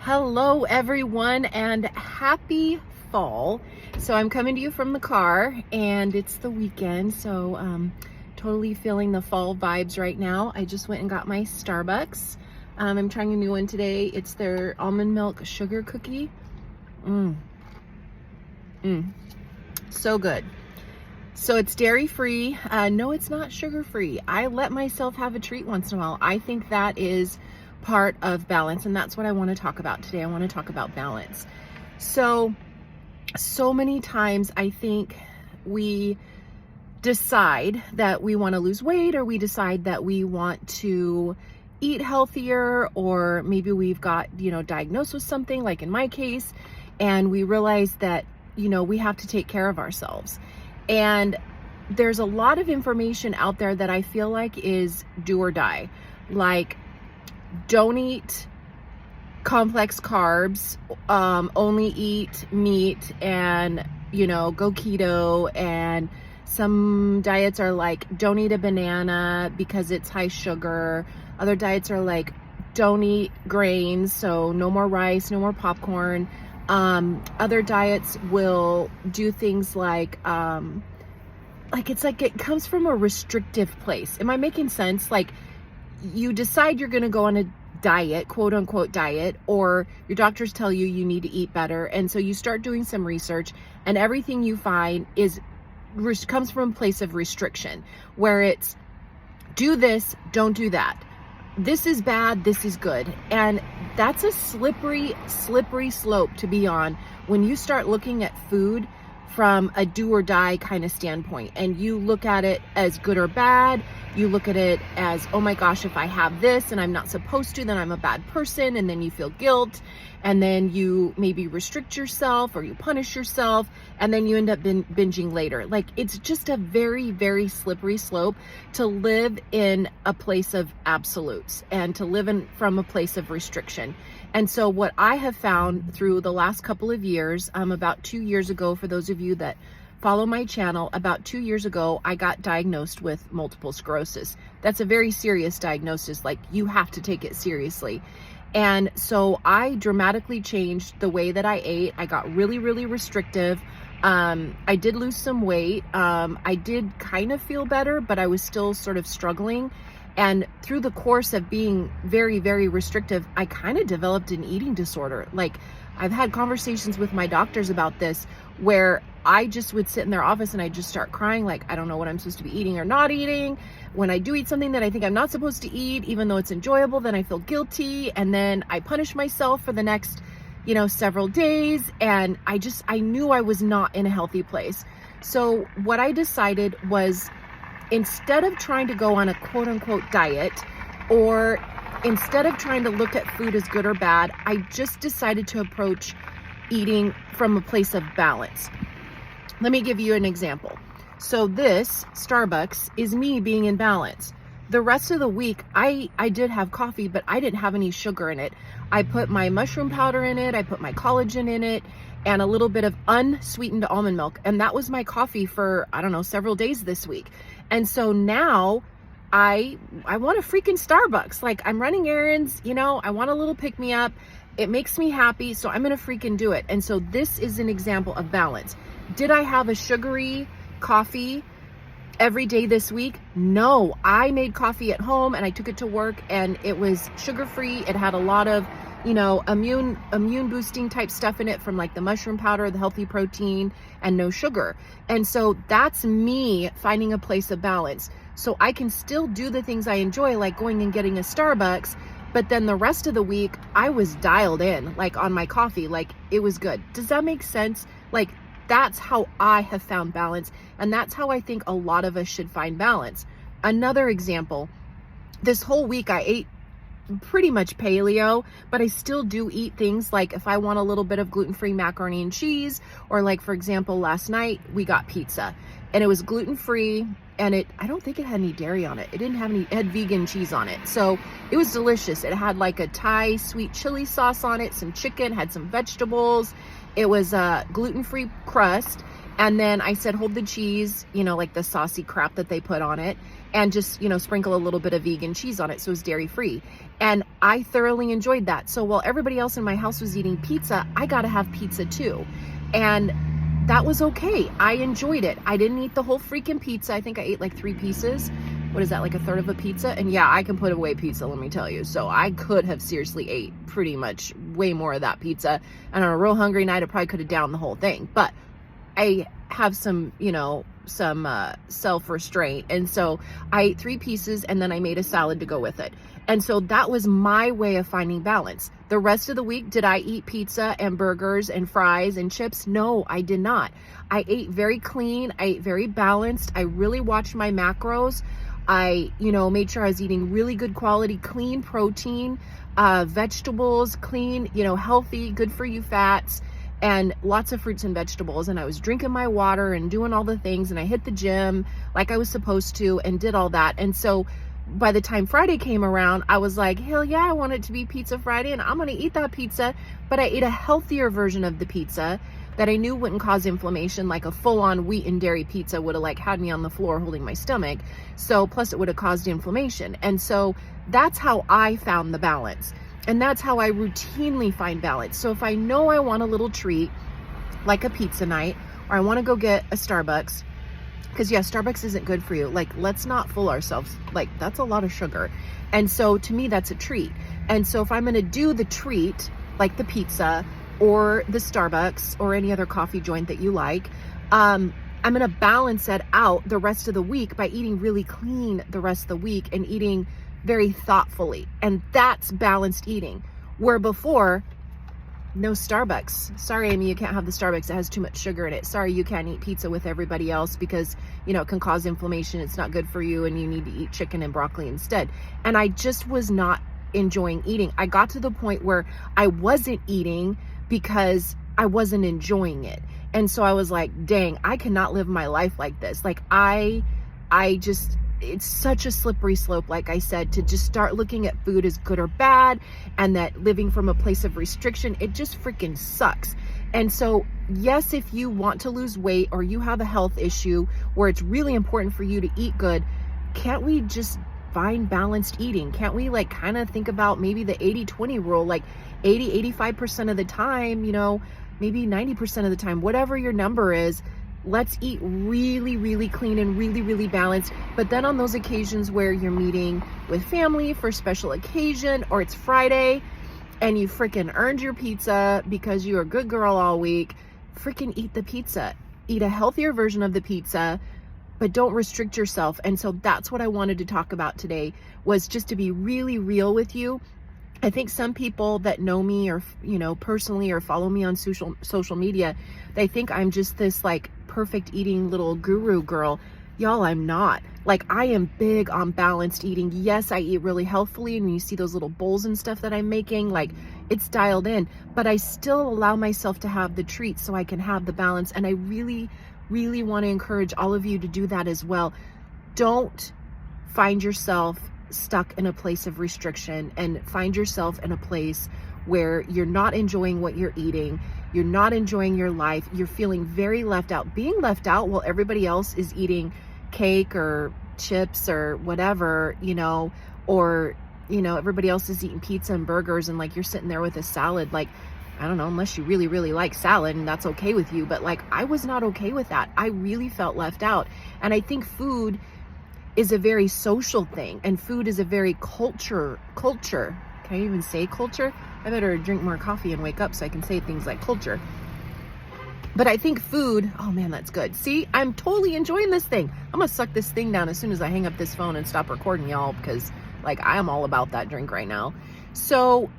Hello everyone and happy fall. So I'm coming to you from the car and it's the weekend, so totally feeling the fall vibes right now. I just went and got my Starbucks. I'm trying a new one today. It's their almond milk sugar cookie. So good. So it's dairy free. No, it's not sugar free. I let myself have a treat once in a while. I think that is part of balance, and that's what I want to talk about today. I want to talk about balance. So many times I think we decide that we want to lose weight, or we decide that we want to eat healthier, or maybe we've got, diagnosed with something, like in my case, and we realize that, we have to take care of ourselves. And there's a lot of information out there that I feel like is do or die. Like, don't eat complex carbs, only eat meat, and, go keto. And some diets are like, don't eat a banana because it's high sugar. Other diets are like, don't eat grains, so no more rice, no more popcorn. Other diets will do things like it comes from a restrictive place. Am I making sense? Like, you decide you're going to go on a diet, quote unquote diet, or your doctors tell you you need to eat better. And so you start doing some research, and everything you find comes from a place of restriction, where it's do this, don't do that. This is bad, this is good. And that's a slippery slope to be on when you start looking at food from a do or die kind of standpoint, and you look at it as good or bad. You look at it as, oh my gosh, if I have this and I'm not supposed to, then I'm a bad person. And then you feel guilt, and then you maybe restrict yourself, or you punish yourself, and then you end up binging later. Like, it's just a very, very slippery slope to live in a place of absolutes and to live from a place of restriction. And so what I have found through the last couple of years, about 2 years ago, for those of you that follow my channel, about 2 years ago, I got diagnosed with multiple sclerosis. That's a very serious diagnosis. Like, you have to take it seriously. And so I dramatically changed the way that I ate. I got really, really restrictive. I did lose some weight. I did kind of feel better, but I was still sort of struggling. And through the course of being very, very restrictive, I kind of developed an eating disorder. Like, I've had conversations with my doctors about this, where I just would sit in their office and I'd just start crying, like, I don't know what I'm supposed to be eating or not eating. When I do eat something that I think I'm not supposed to eat, even though it's enjoyable, then I feel guilty. And then I punish myself for the next, several days. And I knew I was not in a healthy place. So what I decided was, instead of trying to go on a quote unquote diet, or instead of trying to look at food as good or bad, I just decided to approach eating from a place of balance. Let me give you an example. So this Starbucks is me being in balance. The rest of the week, I did have coffee, but I didn't have any sugar in it. I put my mushroom powder in it, I put my collagen in it, and a little bit of unsweetened almond milk. And that was my coffee for, several days this week. And so now I want a freaking Starbucks. Like, I'm running errands, I want a little pick me up. It makes me happy, so I'm gonna freaking do it. And so this is an example of balance. Did I have a sugary coffee every day this week? No, I made coffee at home and I took it to work, and it was sugar-free. It had a lot of, immune boosting type stuff in it, from like the mushroom powder, the healthy protein, and no sugar. And so that's me finding a place of balance. So I can still do the things I enjoy, like going and getting a Starbucks, but then the rest of the week I was dialed in, like on my coffee, like it was good. Does that make sense? Like, that's how I have found balance, and that's how I think a lot of us should find balance. Another example, this whole week I ate pretty much paleo, but I still do eat things like, if I want a little bit of gluten-free macaroni and cheese, or like, for example, last night we got pizza and it was gluten-free, and I don't think it had any dairy on it. It had vegan cheese on it. So it was delicious. It had like a Thai sweet chili sauce on it, some chicken, had some vegetables. It was a gluten-free crust. And then I said, hold the cheese, like the saucy crap that they put on it. and just, sprinkle a little bit of vegan cheese on it so it's dairy free. And I thoroughly enjoyed that. So while everybody else in my house was eating pizza, I got to have pizza too. And that was okay. I enjoyed it. I didn't eat the whole freaking pizza. I think I ate like 3 pieces. What is that, like a third of a pizza? And yeah, I can put away pizza, let me tell you. So I could have seriously ate pretty much way more of that pizza. And on a real hungry night, I probably could have downed the whole thing. But I have some, self-restraint. And so I ate 3 pieces and then I made a salad to go with it. And so that was my way of finding balance. The rest of the week, did I eat pizza and burgers and fries and chips? No, I did not. I ate very clean. I ate very balanced. I really watched my macros. I, made sure I was eating really good quality, clean protein, vegetables, clean, healthy, good for you fats, and lots of fruits and vegetables. And I was drinking my water and doing all the things. And I hit the gym like I was supposed to and did all that. And so by the time Friday came around, I was like, hell yeah, I want it to be Pizza Friday and I'm going to eat that pizza. But I ate a healthier version of the pizza that I knew wouldn't cause inflammation. Like a full-on wheat and dairy pizza would have had me on the floor holding my stomach. So plus it would have caused inflammation. And so that's how I found the balance. And that's how I routinely find balance. So if I know I want a little treat, like a pizza night, or I want to go get a Starbucks, because yeah, Starbucks isn't good for you. Like, let's not fool ourselves. Like, that's a lot of sugar. And so to me, that's a treat. And so if I'm going to do the treat, like the pizza or the Starbucks or any other coffee joint that you like, I'm going to balance that out the rest of the week by eating really clean the rest of the week and eating very thoughtfully. And that's balanced eating. Where before, no Starbucks. Sorry, Amy, you can't have the Starbucks. It has too much sugar in it. Sorry, you can't eat pizza with everybody else because, it can cause inflammation. It's not good for you and you need to eat chicken and broccoli instead. And I just was not enjoying eating. I got to the point where I wasn't eating because I wasn't enjoying it. And so I was like, dang, I cannot live my life like this. Like it's such a slippery slope, like I said, to just start looking at food as good or bad, and that living from a place of restriction, it just freaking sucks. And so, yes, if you want to lose weight or you have a health issue where it's really important for you to eat good, can't we just find balanced eating? Can't we kind of think about maybe the 80-20 rule, like 85% of the time, maybe 90% of the time, whatever your number is, let's eat really, really clean and really, really balanced. But then on those occasions where you're meeting with family for a special occasion, or it's Friday and you freaking earned your pizza because you're a good girl all week, freaking eat the pizza. Eat a healthier version of the pizza, but don't restrict yourself. And so that's what I wanted to talk about today, was just to be really real with you. I think some people that know me or, personally, or follow me on social media, they think I'm just this perfect eating little guru girl. Y'all, I'm not. I am big on balanced eating. Yes, I eat really healthfully. And when you see those little bowls and stuff that I'm making, it's dialed in, but I still allow myself to have the treats so I can have the balance. And I really, really want to encourage all of you to do that as well. Don't find yourself stuck in a place of restriction and find yourself in a place where you're not enjoying what you're eating. You're not enjoying your life. You're feeling very left out. Being left out while everybody else is eating cake or chips or whatever, or, everybody else is eating pizza and burgers and you're sitting there with a salad. I don't know, unless you really, really like salad and that's okay with you. But I was not okay with that. I really felt left out. And I think food is a very social thing, and food is a very culture. Can I even say culture? I better drink more coffee and wake up so I can say things like culture. But I think food, oh man, that's good. See, I'm totally enjoying this thing. I'm gonna suck this thing down as soon as I hang up this phone and stop recording, y'all, because I am all about that drink right now. So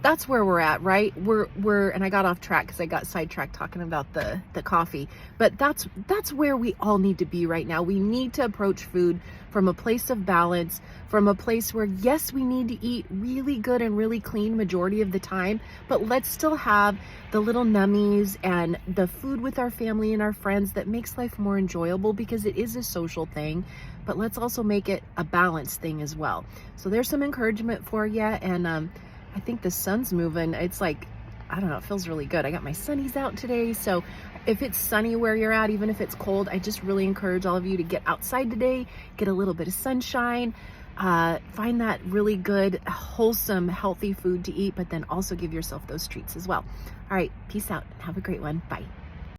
that's where we're at, right? We're and I got off track because I got sidetracked talking about the coffee. But that's where we all need to be right now. We need to approach food from a place of balance, from a place where, yes, we need to eat really good and really clean majority of the time, but let's still have the little nummies and the food with our family and our friends that makes life more enjoyable, because it is a social thing, but let's also make it a balanced thing as well. So there's some encouragement for you. And I think the sun's moving. It's I don't know, it feels really good. I got my sunnies out today, so if it's sunny where you're at, even if it's cold, I just really encourage all of you to get outside today, get a little bit of sunshine, find that really good, wholesome, healthy food to eat, but then also give yourself those treats as well. All right, peace out and have a great one. Bye.